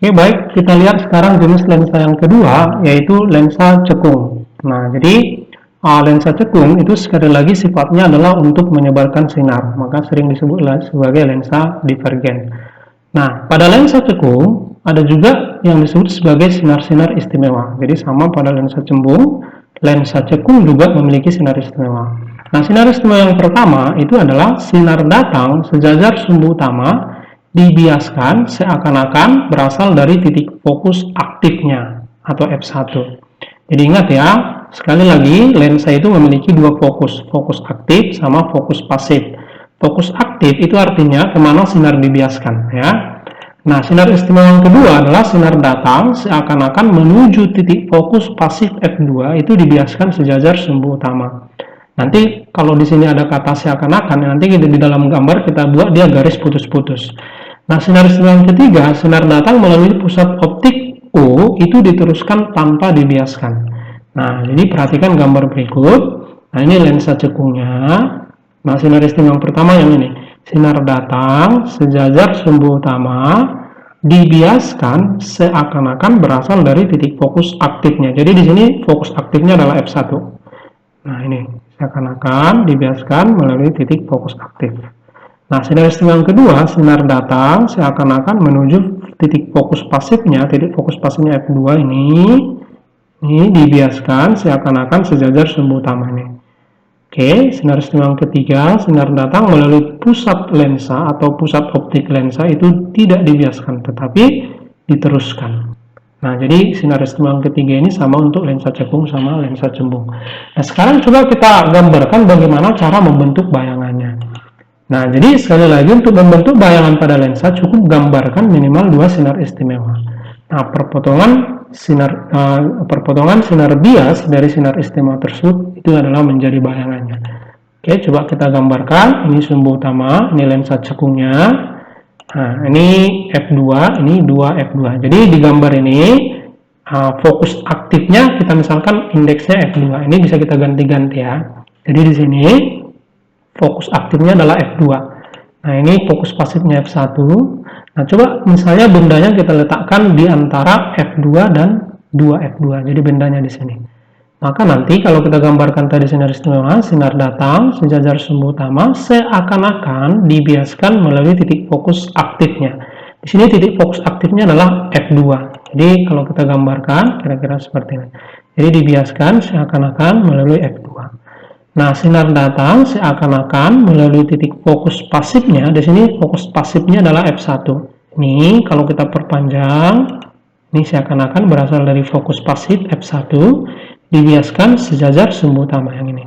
Oke, baik, kita lihat sekarang jenis lensa yang kedua, yaitu lensa cekung. Nah, jadi lensa cekung itu sekali lagi sifatnya adalah untuk menyebarkan sinar, maka sering disebut sebagai lensa divergen. Nah, pada lensa cekung ada juga yang disebut sebagai sinar-sinar istimewa. Jadi sama pada lensa cembung, lensa cekung juga memiliki sinar istimewa. Nah, sinar istimewa yang pertama itu adalah sinar datang sejajar sumbu utama dibiaskan seakan-akan berasal dari titik fokus aktifnya atau f1. Jadi ingat ya, sekali lagi lensa itu memiliki dua fokus, fokus aktif sama fokus pasif. Fokus aktif itu artinya kemana sinar dibiaskan ya. Nah, sinar istimewa yang kedua adalah sinar datang seakan-akan menuju titik fokus pasif f2 itu dibiaskan sejajar sumbu utama. Nanti kalau di sini ada kata seakan-akan, nanti di dalam gambar kita buat dia garis putus-putus. Nah, sinar istimewa yang ketiga, sinar datang melalui pusat optik O itu diteruskan tanpa dibiaskan. Nah, jadi perhatikan gambar berikut. Nah, ini lensa cekungnya. Nah, sinar istimewa yang pertama yang ini. Sinar datang sejajar sumbu utama dibiaskan seakan-akan berasal dari titik fokus aktifnya. Jadi di sini fokus aktifnya adalah f1. Nah, ini seakan-akan dibiaskan melalui titik fokus aktif. Nah, sinar istimewa yang kedua, sinar datang seakan-akan menuju titik fokus pasifnya, titik fokus pasifnya F2 ini dibiaskan seakan-akan sejajar sumbu utama ini. Oke, sinar istimewa yang ketiga, sinar datang melalui pusat lensa atau pusat optik lensa itu tidak dibiaskan, tetapi diteruskan. Nah, jadi sinar istimewa yang ketiga ini sama untuk lensa cekung sama lensa cembung. Nah, sekarang coba kita gambarkan bagaimana cara membentuk bayangannya. Nah, jadi sekali lagi untuk membentuk bayangan pada lensa cukup gambarkan minimal dua sinar istimewa. Nah, perpotongan sinar bias dari sinar istimewa tersebut itu adalah menjadi bayangannya. Oke, coba kita gambarkan. Ini sumbu utama, ini lensa cekungnya. Nah, ini F2, ini 2F2. Jadi di gambar ini fokus aktifnya kita misalkan indeksnya F2. Ini bisa kita ganti-ganti ya. Jadi di sini fokus aktifnya adalah F2. Nah, ini fokus pasifnya F1. Nah, coba misalnya bendanya kita letakkan di antara F2 dan 2F2. Jadi bendanya di sini. Maka nanti kalau kita gambarkan tadi sinar istimewa, sinar datang sejajar sumbu utama seakan-akan dibiaskan melalui titik fokus aktifnya. Di sini titik fokus aktifnya adalah F2. Jadi kalau kita gambarkan kira-kira seperti ini. Jadi dibiaskan seakan-akan melalui F2. Nah, sinar datang seakan-akan melalui titik fokus pasifnya. Di sini fokus pasifnya adalah F1. Ini kalau kita perpanjang, ini seakan-akan berasal dari fokus pasif F1 dibiaskan sejajar sumbu utama yang ini.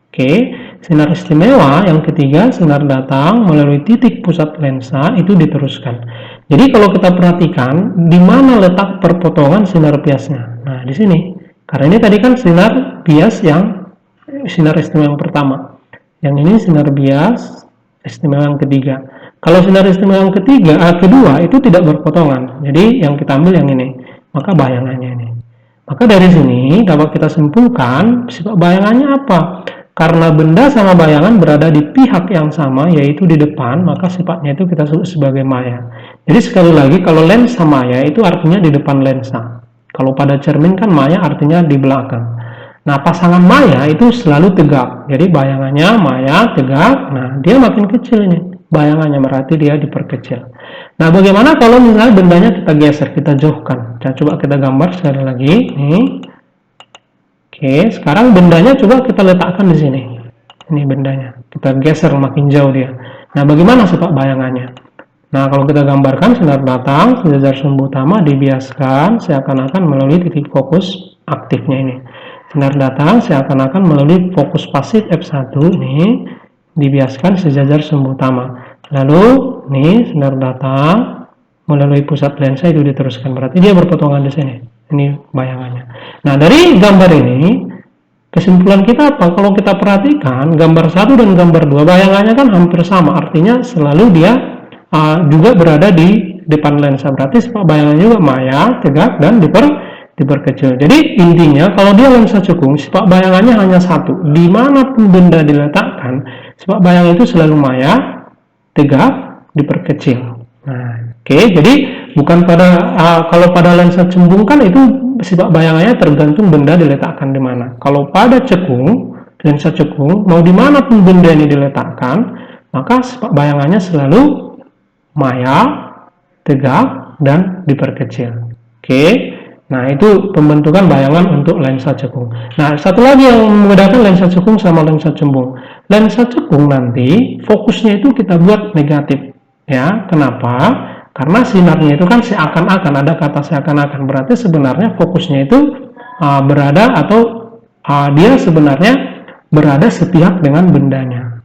Oke, sinar istimewa yang ketiga, sinar datang melalui titik pusat lensa itu diteruskan. Jadi kalau kita perhatikan di mana letak perpotongan sinar biasnya. Nah, di sini. Karena ini tadi kan sinar bias yang sinar istimewa yang pertama. Yang ini sinar bias istimewa yang ketiga. Kalau sinar istimewa yang kedua itu tidak berpotongan. Jadi yang kita ambil yang ini. Maka bayangannya ini. Maka dari sini dapat kita simpulkan sifat bayangannya apa? Karena benda sama bayangan berada di pihak yang sama, yaitu di depan, maka sifatnya itu kita sebut sebagai maya. Jadi sekali lagi kalau lensa maya itu artinya di depan lensa. Kalau pada cermin kan maya artinya di belakang. Nah, pasangan maya itu selalu tegak. Jadi bayangannya maya tegak. Nah, dia makin kecil nih. Bayangannya berarti dia diperkecil. Nah, bagaimana kalau misalnya bendanya kita geser, kita jauhkan? Nah, coba kita gambar sekali lagi. Nih. Oke, sekarang bendanya coba kita letakkan di sini. Ini bendanya. Kita geser makin jauh dia. Nah, bagaimana sifat bayangannya? Nah, kalau kita gambarkan sinar datang sejajar sumbu utama dibiaskan seakan-akan melalui titik fokus aktifnya ini. Sinar datang seakan-akan melalui fokus pasif F1 ini dibiaskan sejajar sumbu utama. Lalu nih sinar datang melalui pusat lensa itu diteruskan. Berarti dia berpotongan di sini. Ini bayangannya. Nah, dari gambar ini kesimpulan kita apa? Kalau kita perhatikan gambar 1 dan gambar 2 bayangannya kan hampir sama. Artinya selalu dia juga berada di depan lensa. Berarti bayangannya juga maya, tegak dan diperkecil. Jadi intinya kalau dia lensa cekung, sifat bayangannya hanya satu. Dimanapun benda diletakkan, sifat bayangan itu selalu maya, tegak, diperkecil. Nah, oke. Jadi Bukan pada kalau pada lensa cembung kan itu sifat bayangannya tergantung benda diletakkan di mana. Kalau pada cekung, lensa cekung, mau dimanapun benda ini diletakkan, maka sifat bayangannya selalu maya, tegak, dan diperkecil. Oke, nah itu pembentukan bayangan untuk lensa cekung. Nah, satu lagi yang membedakan lensa cekung sama lensa cembung. Lensa cekung nanti fokusnya itu kita buat negatif, ya. Kenapa? Karena sinarnya itu kan seakan-akan, ada kata seakan-akan, berarti sebenarnya fokusnya itu berada atau dia sebenarnya berada sepihak dengan bendanya.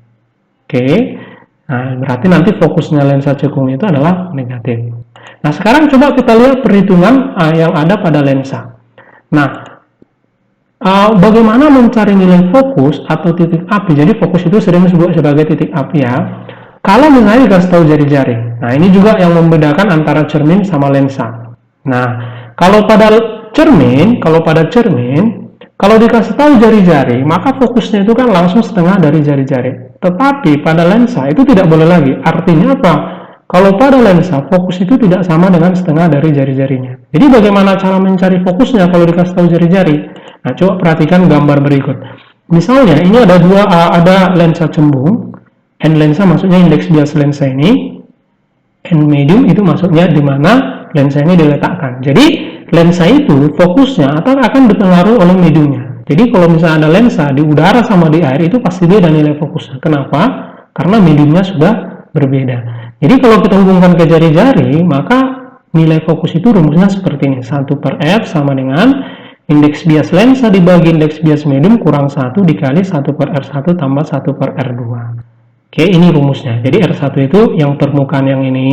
Oke, nah berarti nanti fokusnya lensa cekung itu adalah negatif. Nah sekarang coba kita lihat perhitungan yang ada pada lensa. Nah, bagaimana mencari nilai fokus atau titik api? Jadi fokus itu sering disebut sebagai titik api ya. Kalau misalnya dikasih tahu jari-jari, nah ini juga yang membedakan antara cermin sama lensa. Nah, kalau pada cermin, kalau dikasih tahu jari-jari, maka fokusnya itu kan langsung setengah dari jari-jari. Tetapi pada lensa itu tidak boleh lagi. Artinya apa? Kalau pada lensa, fokus itu tidak sama dengan setengah dari jari-jarinya. Jadi bagaimana cara mencari fokusnya kalau dikasih tahu jari-jari? Nah, coba perhatikan gambar berikut. Misalnya ini ada lensa cembung. N lensa maksudnya indeks bias lensa ini, N medium itu maksudnya di mana lensa ini diletakkan. Jadi lensa itu fokusnya akan dipengaruhi oleh mediumnya. Jadi kalau misalnya ada lensa di udara sama di air itu pasti beda nilai fokusnya. Kenapa? Karena mediumnya sudah berbeda. Jadi kalau kita hubungkan ke jari-jari, maka nilai fokus itu rumusnya seperti ini. 1/F sama dengan indeks bias lensa dibagi indeks bias medium kurang 1 dikali 1/R1 tambah 1/R2. Oke, ini rumusnya. Jadi R1 itu yang permukaan yang ini.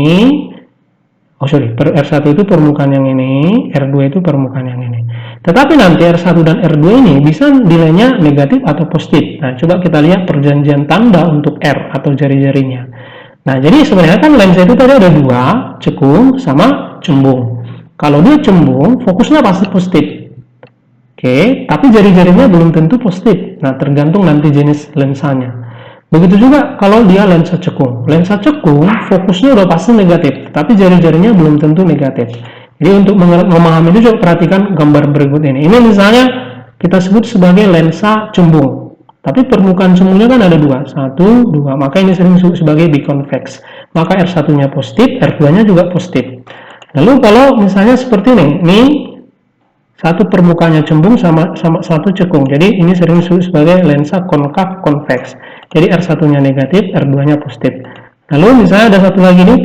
R1 itu permukaan yang ini, R2 itu permukaan yang ini. Tetapi nanti R1 dan R2 ini bisa nilainya negatif atau positif. Nah, coba kita lihat perjanjian tanda untuk R atau jari-jarinya. Nah, jadi sebenarnya kan lensa itu tadi ada dua, cekung sama cembung. Kalau dia cembung, fokusnya pasti positif. Oke, tapi jari-jarinya belum tentu positif. Nah, tergantung nanti jenis lensanya. Begitu juga kalau dia lensa cekung. Lensa cekung fokusnya udah pasti negatif, tapi jari-jarinya belum tentu negatif. Jadi untuk memahami itu coba perhatikan gambar berikut ini. Ini misalnya kita sebut sebagai lensa cembung. Tapi permukaan cembungnya kan ada dua, 1, 2. Maka ini sering disebut sebagai biconvex. Maka R1-nya positif, R2-nya juga positif. Lalu kalau misalnya seperti ini satu permukaannya cembung sama satu cekung. Jadi ini sering disebut sebagai lensa konkav konveks. Jadi R1-nya negatif, R2-nya positif. Lalu misalnya ada satu lagi nih,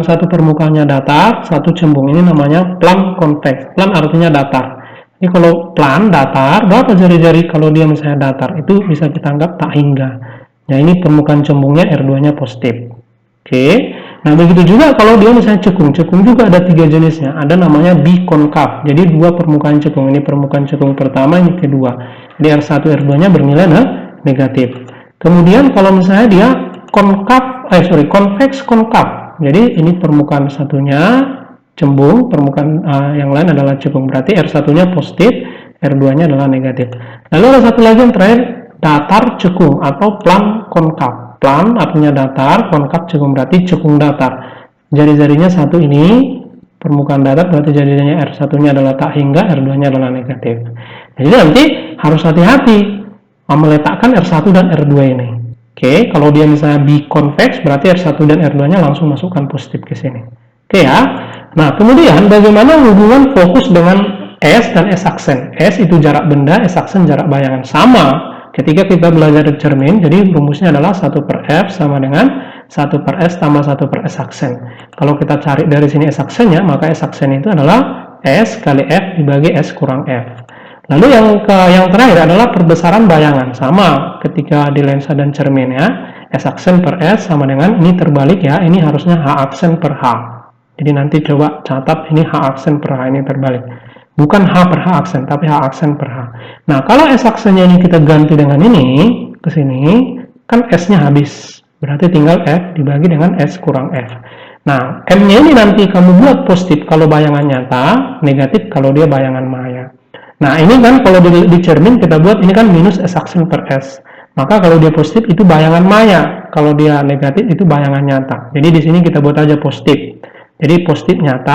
satu permukaannya datar, satu cembung. Ini namanya plan konveks. Plan artinya datar. Ini kalau plan datar, berapa jari-jari kalau dia misalnya datar? Itu bisa kita anggap tak hingga. Nah ini permukaan cembungnya R2-nya positif. Oke. Nah begitu juga kalau dia misalnya cekung. Cekung juga ada 3 jenisnya. Ada namanya bikonkav. Jadi dua permukaan cekung. Ini permukaan cekung pertama, ini kedua. Jadi R1, R2-nya bernilai negatif. Kemudian kalau misalnya dia konveks konkav. Jadi ini permukaan satunya cembung, permukaan yang lain adalah cekung. Berarti R1-nya positif, R2-nya adalah negatif. Lalu ada satu lagi yang terakhir, datar cekung atau plan konkav. Plan artinya datar, konkav cekung, berarti cekung datar. Jari-jarinya satu ini permukaan datar, berarti jari-jarinya R1-nya adalah tak hingga, R2-nya adalah negatif. Jadi nanti harus hati-hati meletakkan R1 dan R2 ini. Oke, kalau dia misalnya biconvex, berarti R1 dan R2-nya langsung masukkan positif ke sini. Oke ya. Nah, kemudian bagaimana hubungan fokus dengan S dan S aksen? S itu jarak benda, S aksen jarak bayangan. Sama ketika kita belajar di cermin, jadi rumusnya adalah 1/F sama dengan 1/S tambah 1/S aksen. Kalau kita cari dari sini S aksennya, maka S aksen itu adalah S kali F dibagi S kurang F. Lalu yang terakhir adalah perbesaran bayangan. Sama ketika di lensa dan cermin ya. S aksen per S sama dengan, ini terbalik ya, ini harusnya H aksen per H. Jadi nanti coba catat ini H aksen per H, ini terbalik. Bukan H per H aksen, tapi H aksen per H. Nah, kalau S aksennya ini kita ganti dengan ini, ke sini, kan S-nya habis. Berarti tinggal F dibagi dengan S kurang F. Nah, M-nya ini nanti kamu buat positif kalau bayangan nyata, negatif kalau dia bayangan maya. Nah, ini kan kalau di cermin kita buat ini kan minus S aksen per S. Maka kalau dia positif itu bayangan maya, kalau dia negatif itu bayangan nyata. Jadi di sini kita buat aja positif. Jadi positif nyata